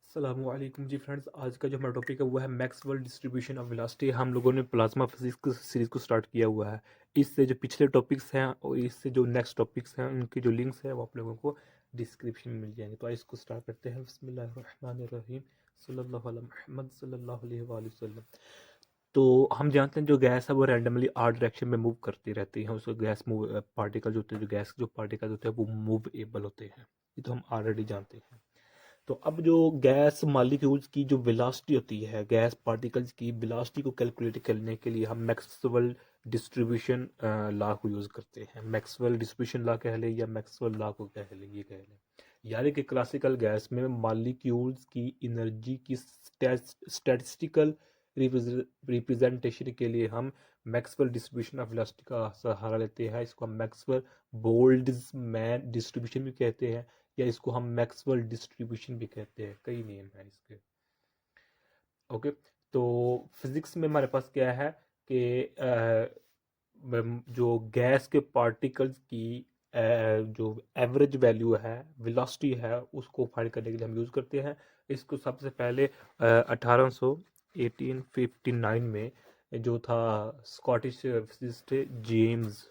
अस्सलामुअलैकुम जी फ्रेंड्स। आज का जो हमारा टॉपिक है वो है मैक्सवेल डिस्ट्रीब्यूशन ऑफ वेलोसिटी। हम लोगों ने प्लाज्मा फिजिक्स सीरीज को स्टार्ट किया हुआ है। इससे जो पिछले टॉपिक्स हैं और इससे जो नेक्स्ट टॉपिक्स हैं उनके जो लिंक्स हैं वो आप लोगों को डिस्क्रिप्शन में मिल जाएंगे। तो आइए इसको स्टार्ट करते हैं। बिस्मिल्लाहिर्रहमानिर्रहीम। सल्लल्लाहु अला मुहम्मद सल्लल्लाहु अलैहि वसल्लम। तो हम जानते हैं जो गैस है वो रैंडमली आर डायरेक्शन में मूव करती रहती है। उसको गैस मूव पार्टिकल जो होते हैं, जो गैस जो पार्टिकल होते हैं वो मूवेबल होते हैं। ये तो हम ऑलरेडी जानते हैं। तो अब जो गैस मॉलिक्यूल्स की जो वेलोसिटी होती है, गैस पार्टिकल्स की वेलोसिटी को कैलकुलेट करने के लिए हम मैक्सवेल डिस्ट्रीब्यूशन लॉ को यूज़ करते हैं। मैक्सवेल डिस्ट्रीब्यूशन लॉ कह लें या मैक्सवेल लॉ को कह लें, ये कह लें। यानी कि क्लासिकल गैस में मॉलिक्यूल्स की एनर्जी की स्टैटिस्टिकल रिप्रेजेंटेशन के लिए हम मैक्सवेल डिस्ट्रीब्यूशन ऑफ वेलोसिटी का सहारा लेते हैं। इसको हम मैक्सवेल बोल्ट्जमैन डिस्ट्रीब्यूशन भी कहते हैं या इसको हम मैक्सवेल डिस्ट्रीब्यूशन भी कहते हैं। कई नेम हैं इसके। ओके। तो फिजिक्स में हमारे पास क्या है कि जो गैस के पार्टिकल्स की जो एवरेज वैल्यू है, वेलोसिटी है, उसको फाइंड करने के लिए हम यूज़ करते हैं। इसको सबसे पहले 1859 में जो था Scottish physicist James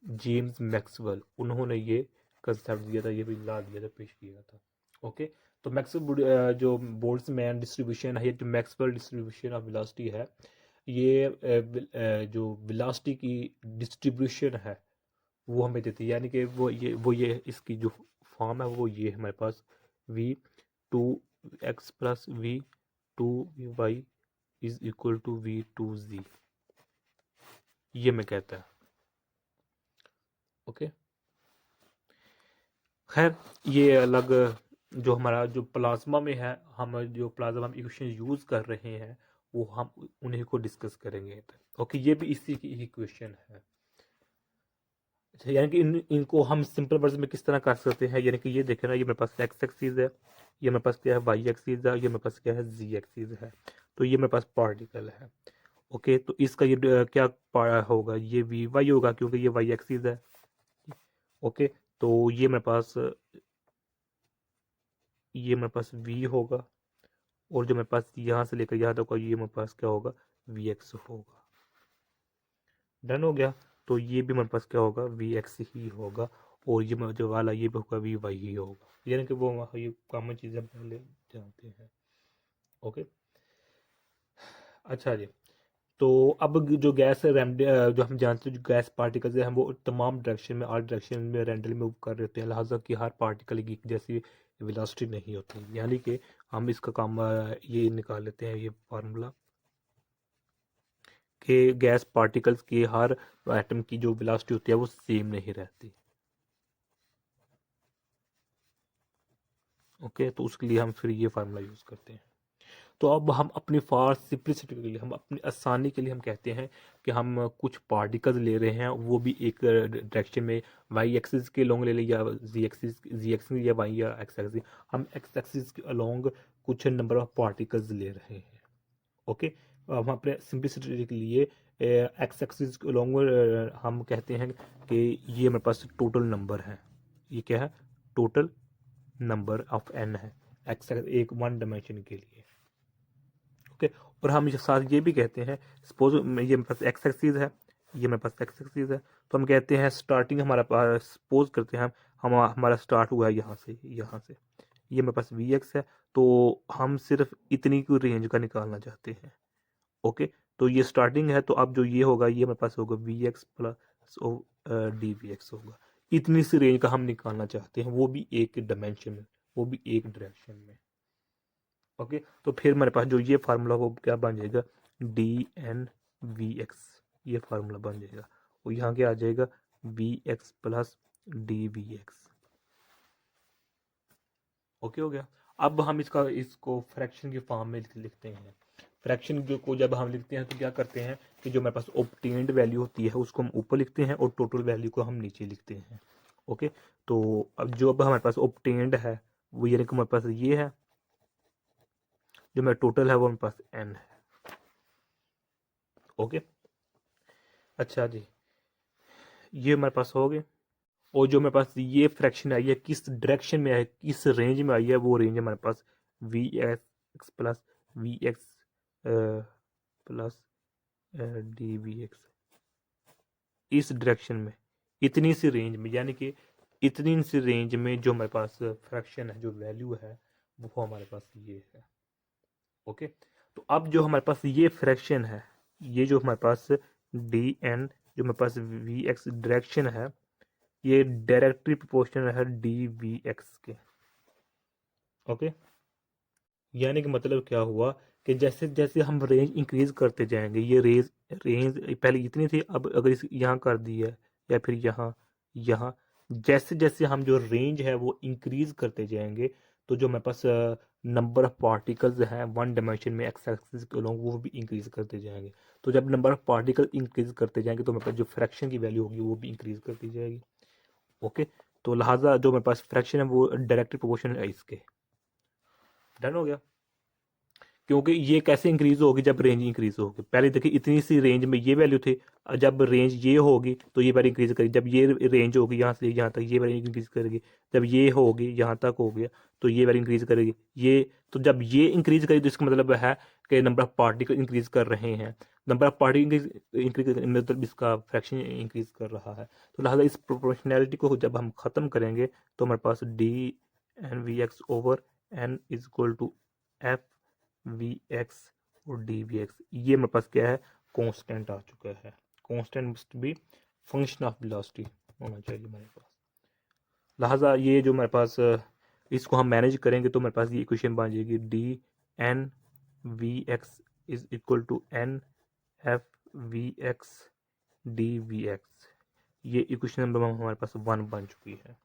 James Maxwell, उन्होंने ये कंसेप्ट दिया था, ये भी ला दिया था, पेश किया था। ओके। तो मैक्सवेल जो बोल्ट्जमैन डिस्ट्रीब्यूशन है, जो मैक्सवेल डिस्ट्रीब्यूशन ऑफ वेलोसिटी है, ये जो वेलोसिटी की डिस्ट्रीब्यूशन है वो हमें देती है। यानी कि वो ये इसकी जो फॉर्म है वो ये है हमारे पास, V two X plus V two Y is equal to V two Z, ये मैं कहता है। ओके। खैर, ये अलग जो हमारा जो प्लाज्मा में है, हम जो प्लाज्मा हम इक्वेशन यूज कर रहे हैं वो हम उन्हीं को डिस्कस करेंगे। ओके, ये भी इसी की इक्वेशन है। अच्छा, यानी कि इनको हम सिंपल वर्ड्स में किस तरह कर सकते हैं। यानी कि ये देखें ना, ये मेरे पास एक्स एक्सिस है, ये मेरे पास क्या है वाई एक्सिस है, ये मेरे पास क्या है जी एक्सिस है। तो ये मेरे पास पार्टिकल है। ओके। तो इसका ये क्या होगा, ये वी वाई होगा क्योंकि ये वाई एक्सिस है। ओके। तो ये मेरे पास वी होगा, और जो मेरे पास यहाँ से लेकर यहाँ तक होगा ये मेरे पास क्या होगा, वी एक्स होगा। डन हो गया। तो ये भी मेरे पास क्या होगा, वी एक्स ही होगा। और ये जो वाला ये भी होगा वी वाई ही होगा। यानी कि वो ये कॉमन चीज़ें पहले जानते हैं। ओके। अच्छा जी। तो अब जो गैस है जो हम जानते हैं, जो गैस पार्टिकल्स है हम वो तमाम डायरेक्शन में, आर डायरेक्शन में रैंडमली मूव कर रहे होते हैं। लिहाजा कि हर पार्टिकल की एक जैसी वेलोसिटी नहीं होती। यानी कि हम इसका काम ये निकाल लेते हैं, ये फार्मूला, कि गैस पार्टिकल्स की हर एटम की जो वेलोसिटी होती है वो सेम नहीं रहती। ओके। तो उसके लिए हम फिर ये फार्मूला यूज़ करते हैं। तो अब हम अपनी फार सिंप्लिसिटी के लिए, हम अपनी आसानी के लिए हम कहते हैं कि हम कुछ पार्टिकल्स ले रहे हैं, वो भी एक डायरेक्शन में, वाई एक्सिस के लॉन्ग ले लें या जी एक्सिस या वाई या एक्स एक्सिस। हम एक्स एक्सिस के अलोंग कुछ नंबर ऑफ पार्टिकल्स ले रहे हैं। ओके। हम अपने सिंप्लिसिटी के लिए एक्स एक्सिस के अलोंग हम कहते हैं कि ये मेरे पास टोटल नंबर है। ये क्या है, टोटल नंबर ऑफ एन है, एक्स एक वन डायमेंशन के लिए। ओके। और हम साथ ये भी कहते हैं, सपोज ये मेरे पास एक्स एक्सिस है, ये मेरे पास एक्स एक्सिस है, तो हम कहते हैं स्टार्टिंग हमारा पास, सपोज करते हैं हम हमारा स्टार्ट हुआ है यहाँ से ये मेरे पास वी एक्स है। तो हम सिर्फ इतनी की रेंज का निकालना चाहते हैं। ओके। तो ये स्टार्टिंग है, तो अब जो ये होगा ये मेरे पास होगा V X plus D V X होगा। इतनी सी रेंज का हम निकालना चाहते हैं, वो भी एक डायमेंशन में, वो भी एक डायरेक्शन में। ओके। तो फिर मेरे पास जो ये फार्मूला वो क्या बन जाएगा, डी एन वी एक्स, ये फार्मूला बन जाएगा। और यहाँ क्या आ जाएगा, V X plus D V X. Okay हो गया। अब हम इसको फ्रैक्शन की फॉर्म में लिखते हैं। फ्रैक्शन को जब हम लिखते हैं तो क्या करते हैं कि जो मेरे पास ऑब्टेन्ड वैल्यू होती है उसको हम ऊपर लिखते हैं और टोटल वैल्यू को हम नीचे लिखते हैं। ओके। तो अब हमारे पास ऑब्टेन्ड है वो ये हमारे पास ये है, जो मेरा टोटल है वो मेरे पास एन है। ओके। अच्छा जी, ये हमारे पास हो गए। और जो मेरे पास ये फ्रैक्शन आई है किस डायरेक्शन में है, किस रेंज में आई है, वो रेंज है हमारे पास V X plus V X plus D V X, इस डायरेक्शन में, इतनी सी रेंज में, यानी कि इतनी सी रेंज में जो हमारे पास फ्रैक्शन है, जो वैल्यू है, वो हमारे पास ये है। ओके, तो अब जो हमारे पास ये फ्रैक्शन है, ये जो हमारे पास डी एन, जो हमारे पास वी एक्स डायरेक्शन है, ये डायरेक्टली प्रोपोर्शनल है डी वी एक्स के। ओके, यानी कि मतलब क्या हुआ कि जैसे जैसे हम रेंज इंक्रीज करते जाएंगे, ये रेंज रेंज पहले इतनी थी, अब अगर इस यहाँ कर दी है, या फिर यहाँ यहाँ, जैसे जैसे हम जो रेंज है वो इंक्रीज करते जाएंगे, तो जो हमारे पास नंबर ऑफ पार्टिकल्स हैं वन डायमेंशन में एक्स एक्सिस के अलॉन्ग, वो भी इंक्रीज करते जाएंगे। तो जब नंबर ऑफ पार्टिकल इंक्रीज करते जाएंगे तो हमारे पास जो फ्रैक्शन की वैल्यू होगी वो भी इंक्रीज करती जाएगी। ओके, तो लिहाजा जो मेरे पास फ्रैक्शन है वो डायरेक्टली प्रोपोर्शनल है इसके। डन हो गया। क्योंकि ये कैसे इंक्रीज होगी, जब रेंज इंक्रीज होगी। पहले देखिए इतनी सी रेंज में ये वैल्यू थी, जब रेंज ये होगी तो ये वैल्यू इंक्रीज करेगी, जब ये रेंज होगी यहाँ से यहाँ तक ये वैल्यू इंक्रीज करेगी, जब ये होगी यहाँ तक हो गया तो ये वैल्यू इंक्रीज करेगी, ये तो जब ये इंक्रीज करेगी तो इसका मतलब है कि नंबर ऑफ पार्टिकल इंक्रीज कर रहे हैं, नंबर ऑफ पार्टिकल इंक्रीज मतलब इसका फ्रैक्शन इंक्रीज कर रहा है। तो लिहाजा इस प्रोपोर्शनैलिटी को जब हम ख़त्म करेंगे तो हमारे पास D N V X over N is equal to F V X और डी वी एक्स, ये मेरे पास क्या है, कांस्टेंट आ चुका है। Constant must be function of velocity होना चाहिए मेरे पास। लिहाजा ये जो मेरे पास इसको हम मैनेज करेंगे तो मेरे पास ये इक्वेशन बन जाएगी D N V X is equal to N F V X D V X. ये इक्वेशन नंबर हमारे पास 1 बन चुकी है।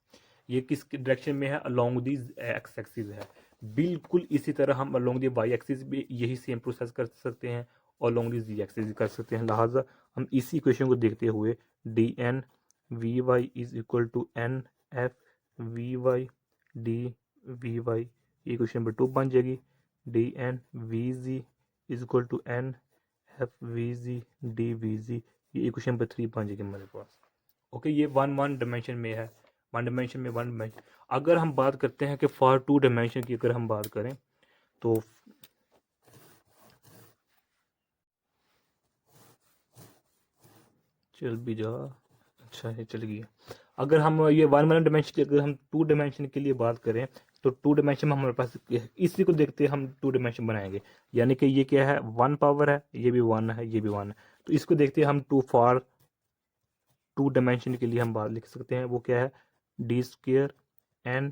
ये किस डायरेक्शन में है, अलोंग दी एक्स एक्सिस है। बिल्कुल इसी तरह हम अलोंग दी वाई एक्सिस भी यही सेम प्रोसेस कर सकते हैं, और अलोंग दी जी एक्सिस भी कर सकते हैं। लिहाजा हम इसी इक्वेशन को देखते हुए D N V Y is equal to N F V Y D V Y, ये इक्वेशन नंबर 2 बन जाएगी। D N V ji is equal to N F V G D V G, ये equation number 3 बन जाएगी हमारे पास। Okay, ये one dimension में है, वन डायमेंशन में वन डायमेंशन। अगर हम बात करते हैं कि फॉर 2 डायमेंशन की अगर हम बात करें तो चल भी जा, अच्छा है चल गया। अगर हम ये वन डायमेंशन की अगर हम 2 डायमेंशन के लिए बात करें तो 2 डायमेंशन में हमारे पास इसी को देखते हम 2 डायमेंशन बनाएंगे, यानी कि ये क्या है, 1 पावर है, ये भी 1 है, ये भी 1 है। तो इसको देखते हम 2 फॉर 2 डायमेंशन के लिए हम बात लिख सकते हैं, वो क्या है, D square N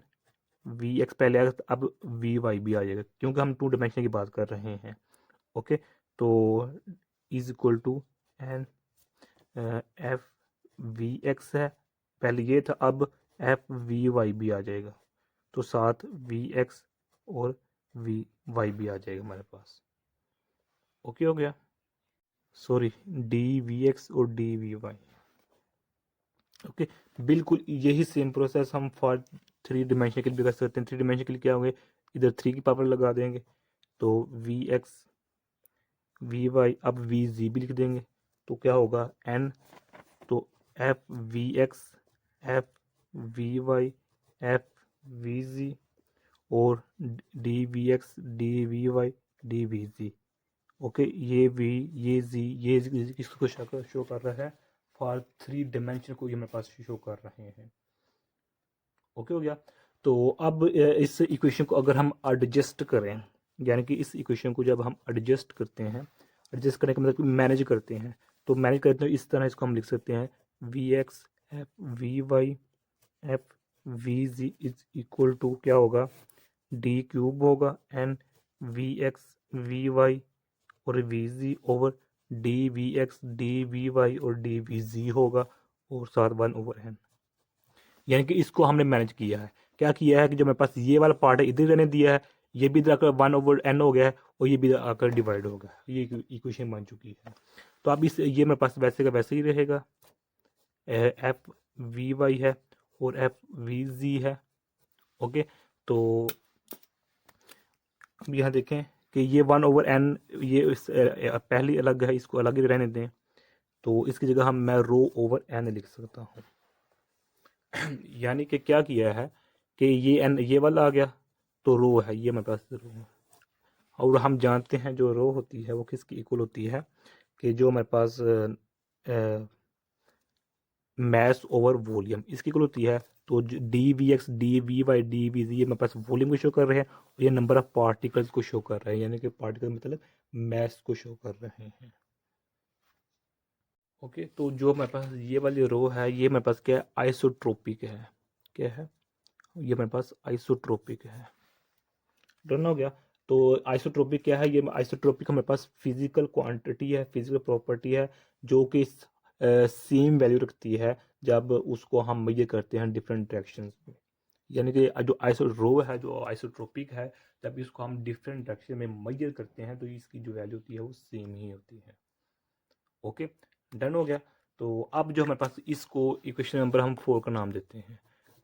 V X पहले आएगा, अब वी वाई भी आ जाएगा क्योंकि हम 2 डायमेंशन की बात कर रहे हैं। ओके, तो is equal to N F V X है, पहले ये था, अब एफ वी वाई भी आ जाएगा, तो साथ वी एक्स और वी वाई भी आ जाएगा हमारे पास। ओके हो गया, सॉरी डी वी एक्स और डी वी वाई। ओके, बिल्कुल यही सेम प्रोसेस हम फॉर 3 डायमेंशन के लिए भी कर सकते हैं। 3 डायमेंशन के लिए क्या होंगे, इधर 3 की पावर लगा देंगे तो वी एक्स वी वाई, अब वी जी भी लिख देंगे तो क्या होगा एन, तो F V X F V Y F V Z और D V X D V Y D V Z. Okay, ये वी ये जी ये किसको शो कर रहा है, फॉर 3 डायमेंशन को ये मेरे पास शो कर रहे हैं। ओके हो गया। तो अब इस इक्वेशन को अगर हम एडजस्ट करें, यानी कि इस इक्वेशन को जब हम एडजस्ट करते हैं, एडजस्ट करने का मतलब मैनेज करते हैं, तो मैनेज करते हैं इस तरह इसको हम लिख सकते हैं V X F V Y F V ji is equal to क्या होगा, डी क्यूब होगा N V X V Y और V Z over D V X D V Y और डी वी जी होगा, और साथ 1 ओवर एन। यानी कि इसको हमने मैनेज किया है, क्या किया है कि जो मेरे पास ये वाला पार्ट है इधर रहने दिया है, ये भी इधर आकर 1 ओवर एन हो गया है, और ये भी इधर आकर डिवाइड हो गया, ये इक्वेशन बन चुकी है। तो अब इस ये मेरे पास वैसे का वैसे ही रहेगा, एफ वी वाई है और एफ वी जी है। ओके, तो अब यहाँ देखें कि ये 1 ओवर एन, ये पहली अलग है, इसको अलग ही रहने दें, तो इसकी जगह हम मैं रो ओवर एन लिख सकता हूँ। यानी कि क्या किया है कि ये एन ये वाला आ गया तो रो है, ये मेरे पास रो है। और हम जानते हैं जो रो होती है वो किसकी इक्वल होती है कि जो हमारे पास मैस ओवर वॉल्यूम इसकी इक्वल होती है। तो D V X D V Y D V G ये मेरे पास वॉल्यूम को शो कर रहे हैं और ये नंबर ऑफ पार्टिकल्स को शो कर रहे हैं, यानी कि पार्टिकल मतलब मैस को शो कर रहे हैं। ओके, तो जो मेरे पास ये वाली रो है ये मेरे पास क्या है, आइसोट्रोपिक है। क्या है, ये मेरे पास आइसोट्रोपिक है। डन हो गया। तो आइसोट्रोपिक क्या है, ये आइसोट्रोपिक हमारे पास फिजिकल क्वांटिटी है, फिजिकल प्रॉपर्टी है जो कि सेम वैल्यू रखती है जब उसको हम मेजर करते हैं डिफरेंट डायरेक्शंस में। यानी कि जो आइसो रो है जो आइसोट्रोपिक है, जब इसको हम डिफरेंट डायरेक्शन में मेजर करते हैं तो इसकी जो वैल्यू होती है वो सेम ही होती है। ओके, डन हो गया। तो अब जो हमारे पास इसको इक्वेशन नंबर हम 4 का नाम देते हैं।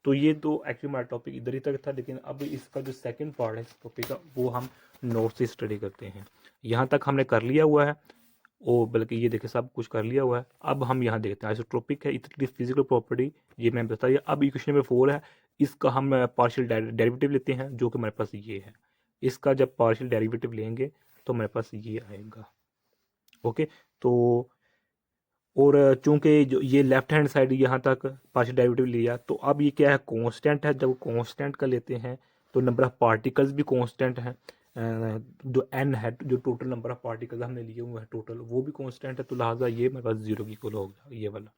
तो ये तो एक्चुअली हमारा टॉपिक इधर ही तक था, लेकिन अब इसका जो सेकंड पार्ट है इस टॉपिक का वो हम नोट से स्टडी करते हैं। यहाँ तक हमने कर लिया हुआ है, ओ बल्कि ये देखिए सब कुछ कर लिया हुआ है। अब हम यहाँ देखते हैं आइसोट्रोपिक है, इतनी फिजिकल प्रॉपर्टी ये मैंने बताया। अब इक्वेशन नंबर 4 है, इसका हम पार्शियल डेरिवेटिव लेते हैं जो कि हमारे पास ये है। इसका जब पार्शियल डेरिवेटिव लेंगे तो हमारे पास ये आएगा। ओके, तो और चूंकि जो ये लेफ्ट हैंड साइड यहाँ तक पार्शियल डेरिवेटिव लिया, तो अब ये क्या है, कांस्टेंट है। जब कांस्टेंट का लेते हैं तो नंबर ऑफ पार्टिकल्स भी कांस्टेंट है। जो एन है, जो टोटल नंबर ऑफ पार्टिकल्स हमने लिए हुए हैं टोटल, वो भी कांस्टेंट है। तो लिहाजा ये मेरे पास जीरो की इक्वल हो गया ये वाला।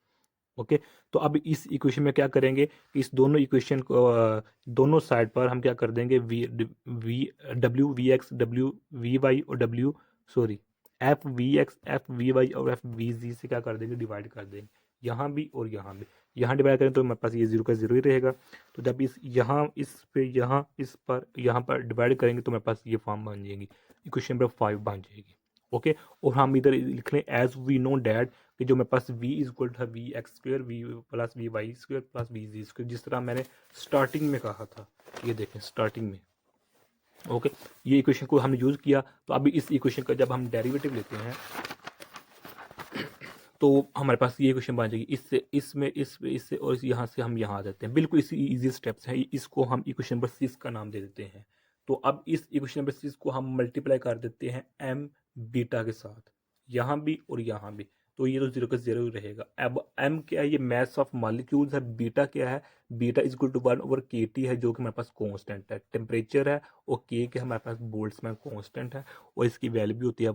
ओके, तो अब इस इक्वेशन में क्या करेंगे, इस दोनों इक्वेशन को दोनों साइड पर हम क्या कर देंगे, V V W V X W V Y और W sorry F V X F V Y और एफ वी जी से क्या कर देंगे, डिवाइड कर देंगे। यहाँ भी और यहाँ भी, यहाँ डिवाइड करें तो हमारे पास ये जीरो का जीरो ही रहेगा। तो जब इस यहाँ इस पे यहाँ पर डिवाइड करेंगे तो हमारे पास ये फॉर्म बन जाएगी, इक्वेशन नंबर 5 बन जाएगी। ओके, और हम इधर लिख लें एज वी नो डैट कि जो मेरे पास v is equal to we x square we plus we Y square plus we g square, जिस तरह मैंने स्टार्टिंग में कहा था। ये देखें स्टार्टिंग में। ओके, ये इक्वेशन को हमने यूज़ किया। तो अभी इस इक्वेशन का जब हम डेरिवेटिव लेते हैं तो हमारे पास ये इक्वेशन बन जाएगी, इससे इसमें इससे और यहाँ से हम यहाँ आ जाते हैं। बिल्कुल इसी इजी स्टेप्स हैं। इसको हम इक्वेशन नंबर 6 का नाम दे देते हैं। तो अब इस इक्वेशन नंबर 6 को हम मल्टीप्लाई कर देते हैं एम बीटा के साथ, यहाँ भी और यहाँ भी। तो ये तो जीरो का जीरो ही रहेगा। अब एम क्या है, ये मैथ्स ऑफ मॉलिक्यूल्स है। बीटा क्या है, beta is equal to 1/kT है जो कि हमारे पास कांस्टेंट है। टेम्परेचर है और के हमारे पास बोल्ट्जमैन कांस्टेंट है और इसकी वैल्यू भी होती है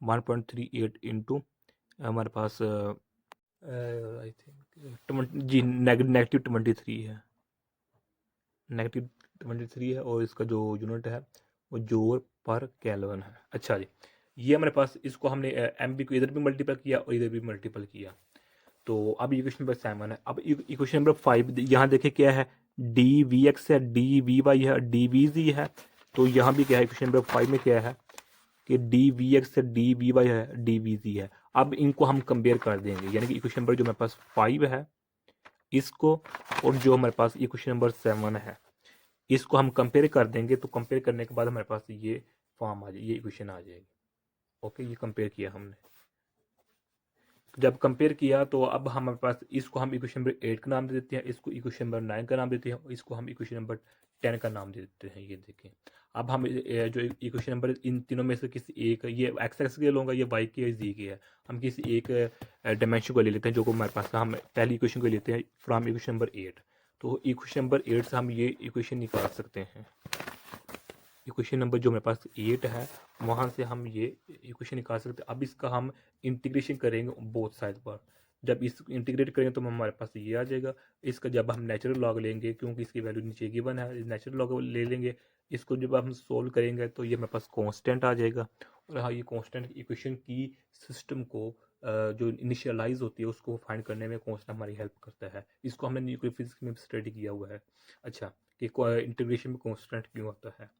1.38 इंटू हमारे पास आई थिंक जी नेगेटिव 23 है, नेगेटिव 23 है। और इसका जो यूनिट है वो जोर पर केल्विन है। अच्छा जी, ये हमारे पास इसको हमने एम बी को इधर भी मल्टीपल किया और इधर भी मल्टीपल किया। तो अब इक्वेशन नंबर 7 है। अब इक्वेशन नंबर 5 यहाँ देखे क्या है, डी वी एक्स है, डी वी वाई है, डी वी जी है। तो यहाँ भी क्या है, इक्वेशन नंबर 5 में क्या है कि डी वी एक्स है, डी वी वाई है, डी वी जी है। अब इनको हम कंपेयर कर देंगे, यानी कि इक्वेशन नंबर जो मेरे पास 5 है इसको और जो हमारे पास इक्वेशन नंबर 7 है इसको हम कंपेयर कर देंगे। तो कंपेयर करने के बाद हमारे पास ये फॉर्म आ जाएगी, ये इक्वेशन आ जाएगी। ओके, ये कंपेयर किया हमने। जब कंपेयर किया तो अब हमारे पास इसको हम इक्वेशन नंबर 8 का नाम दे देते हैं, इसको इक्वेशन नंबर 9 का नाम देते हैं और इसको हम इक्वेशन नंबर 10 का नाम दे देते हैं। ये देखें, अब हम जो इक्वेशन नंबर इन तीनों में से किसी एक, ये एक्स एक्स के लूँगा, ये वाई की है, जी की है, हम किसी एक डायमेंशन को ले लेते हैं जो को हमारे पास हम पहली इक्वेशन को लेते हैं फ्रॉम इक्वेशन नंबर 8। तो इक्वेशन नंबर 8 से हम ये इक्वेशन निकाल सकते हैं। इक्वेशन नंबर जो मेरे पास 8 है वहाँ से हम ये इक्वेशन निकाल सकते हैं। अब इसका हम इंटीग्रेशन करेंगे बोथ साइड पर। जब इस इंटीग्रेट करेंगे तो हमारे पास ये आ जाएगा। इसका जब हम नेचुरल लॉग लेंगे, क्योंकि इसकी वैल्यू नीचे गिवन है, नेचुरल लॉग ले लेंगे। इसको जब हम सोल्व करेंगे तो ये मेरे पास कांस्टेंट आ जाएगा। और हाँ, ये कांस्टेंट इक्वेशन की सिस्टम को जो इनिशियलाइज होती है उसको फाइंड करने में कांस्टेंट हमारी हेल्प करता है। इसको हमने न्यूक्लियर फिजिक्स में स्टडी किया हुआ है। अच्छा, कि इंटीग्रेशन में कांस्टेंट क्यों होता है।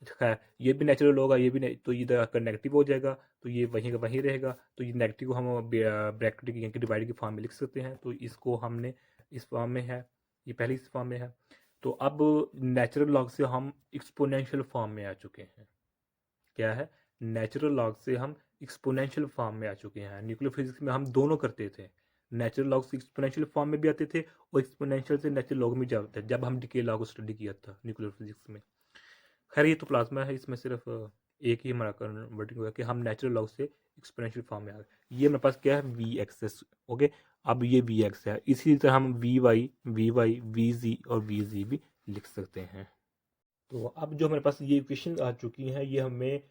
खैर, ये भी नेचुरल होगा, ये भी तो इधर आकर नेगेटिव हो जाएगा तो ये वहीं का वहीं रहेगा। तो ये नेगेटिव को हम ब्रैकेट की डिवाइड की फॉर्म में लिख सकते हैं। तो इसको हमने इस फॉर्म में है, ये पहले इस फॉर्म में है। तो अब नेचुरल लॉग से हम एक्सपोनेंशियल फॉर्म में आ चुके हैं। क्या है, नेचुरल लॉग से हम एक्सपोनेंशियल फॉर्म में आ चुके हैं। न्यूक्लियर फिजिक्स में हम दोनों करते थे, नेचुरल लॉग से एक्सपोनेंशियल फॉर्म में भी आते थे और एक्सपोनेंशियल से नेचुरल लॉग में जाते थे जब हम डिके लॉ को स्टडी किया था न्यूक्लियर फिजिक्स में। खैर ये तो प्लाज्मा है, इसमें सिर्फ एक ही हमारा कन्वर्टिंग हुआ कि हम नेचुरल लॉग से एक्सपोनेंशियल फॉर्म में आ गए। ये मेरे पास क्या है, वी एक्स। ओके, अब ये वी एक्स है, इसी तरह हम वी वाई वी जी और वी जी भी लिख सकते हैं। तो अब जो हमारे पास ये इक्वेशन आ चुकी हैं, ये हमें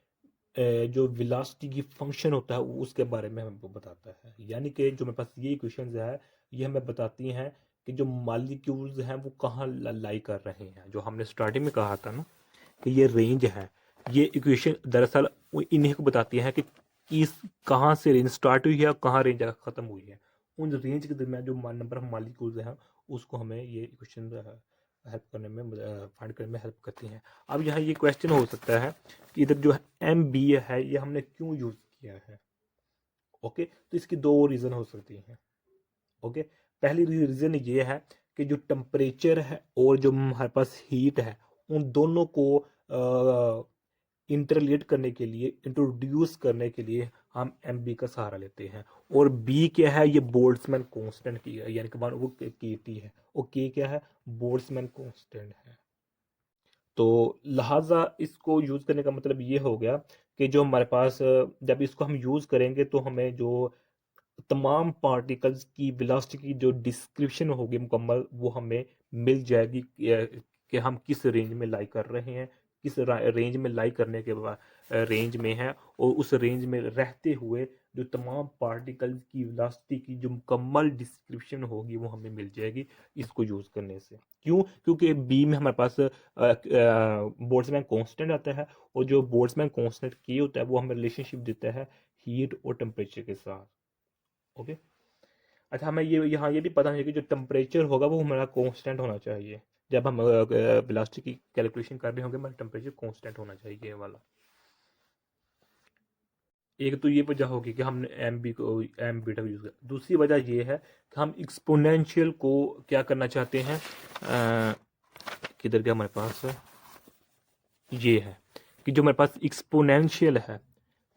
जो वेलोसिटी की फंक्शन होता है उसके बारे में हमको बताता है। यानी कि जो मेरे पास ये इक्वेशंस है, ये हमें बताती हैं कि जो मॉलिक्यूल्स हैं वो कहाँ लाई कर रहे हैं। जो हमने स्टार्टिंग में कहा था ना कि ये रेंज है, ये इक्वेशन दरअसल इन्हीं को बताती है कि किस कहाँ से रेंज स्टार्ट हुई है और कहाँ रेंज ख़त्म हुई है। उन रेंज के दरमियान जो नंबर ऑफ मॉलिक्यूल्स हैं उसको हमें ये इक्वेशन हेल्प करने में फाइंड करने में हेल्प करती हैं। अब यहाँ ये क्वेश्चन हो सकता है कि इधर जो एम बी है ये हमने क्यों यूज़ किया है। ओके, तो इसकी दो रीज़न हो सकती हैं। ओके, पहली रीज़न ये है कि जो टेम्परेचर है और जो हमारे पास हीट है, उन दोनों को इंटरलेट करने के लिए, इंट्रोड्यूस करने के लिए हम एम बी का सहारा लेते हैं। और बी क्या है, ये बोल्ट्जमैन कांस्टेंट की है, यानी कि वो के टी है, और के क्या है, बोल्ट्जमैन कांस्टेंट है। तो लिहाजा इसको यूज़ करने का मतलब ये हो गया कि जो हमारे पास जब इसको हम यूज़ करेंगे तो हमें जो तमाम पार्टिकल्स की वेलोसिटी की जो डिस्क्रिप्शन होगी मुकम्मल, वो हमें मिल जाएगी कि हम किस रेंज में लाई कर रहे हैं, किस रेंज में लाई करने के बाद रेंज में है, और उस रेंज में रहते हुए जो तमाम पार्टिकल्स की वेलोसिटी की जो मुकम्मल डिस्क्रिप्शन होगी वो हमें मिल जाएगी इसको यूज़ करने से। क्यों? क्योंकि बी में हमारे पास बोल्ट्जमैन कांस्टेंट आता है, और जो बोल्ट्जमैन कांस्टेंट की होता है वो हमें रिलेशनशिप देता है हीट और टेम्परेचर के साथ। ओके, अच्छा, हमें ये यहाँ ये भी पता है कि जो टेम्परेचर होगा वो हमारा कांस्टेंट होना चाहिए। जब हम वेलोसिटी की कैलकुलेशन कर रहे होंगे हमारा टेम्परेचर कांस्टेंट होना चाहिए ये वाला। एक तो ये वजह होगी कि हमने एम बीटा को यूज़ किया। दूसरी वजह ये है कि हम एक्सपोनेंशियल को क्या करना चाहते हैं, किधर गया हमारे पास, ये है कि जो हमारे पास एक्सपोनेंशियल है,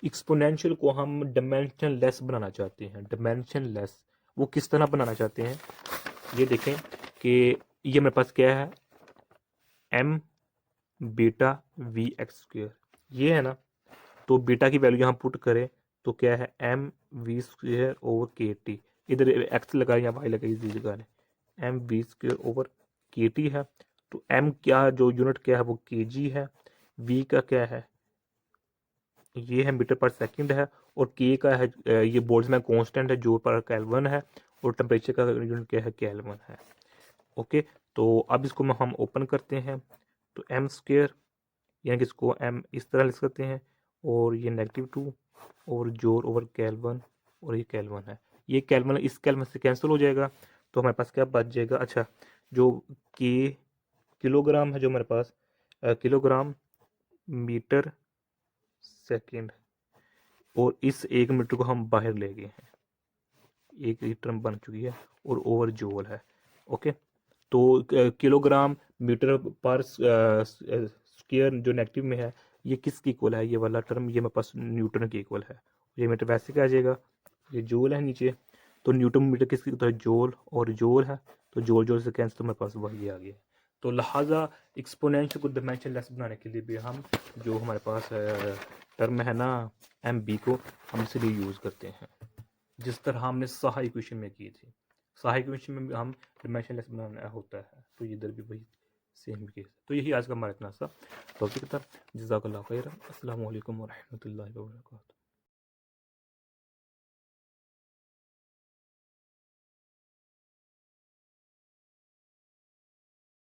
एक्सपोनेंशियल को हम डिमेंशन लेस बनाना चाहते हैं। डिमेंशन लेस वो किस तरह बनाना चाहते हैं, ये देखें कि ये मेरे पास क्या है, M beta V X square, ये है ना। तो बीटा की वैल्यू यहाँ पुट करें तो क्या है, एम वी स्क्वेयर ओवर के टी। इधर एक्स लगा या वाई लगा, इसी लगा रहे, एम वी स्क्वेयर ओवर के टी है। तो एम क्या, जो यूनिट क्या है वो के जी है, वी का क्या है, ये है मीटर पर सेकंड है, और के का है ये बोल्ट्जमैन कांस्टेंट है जो पर केल्विन है, और टेम्परेचर का यूनिट क्या है, केल्विन है। ओके, तो अब इसको हम ओपन करते हैं तो एम स्क्वेयर, यानी कि इसको एम इस तरह लिख सकते हैं, और ये -2 और जोर ओवर केल्विन, और ये केल्विन है। ये केल्विन इस केल्विन से कैंसिल हो जाएगा, तो हमारे पास क्या बच जाएगा, अच्छा, जो के किलोग्राम है जो हमारे पास, किलोग्राम मीटर सेकंड, और इस 1 मीटर को हम बाहर ले गए हैं, एक ये टर्म बन चुकी है, और ओवर जोल है। ओके, तो किलोग्राम मीटर पर स्क्वायर जो नेगेटिव में है, ये किसकी इक्वल है, ये वाला टर्म, ये मेरे पास न्यूटन के इक्वल है। ये मीटर वैसे क्या आ जाएगा, ये जोल है नीचे, तो न्यूटन मीटर किसकी, तो जोल, और जोल है, तो जोल जोल से कैंसिल, तो मेरे पास वही आ गया। तो लिहाजा एक्सपोनेंशियल को डिमेंशन लेस बनाने के लिए भी हम जो हमारे पास टर्म है ना एम बी को, हम इसलिए यूज़ करते हैं जिस तरह हमने साहा इक्वेशन में की थी। साहा इक्वेशन में भी हम डिमेंशनलेस बनाना होता है, तो इधर भी वही सेम केस। तो यही आज का हमारा इतना सा टॉपिक था। जज़ाकल्लाह खैर। अस्सलाम वालेकुम व रहमतुल्लाहि व बरकातहू।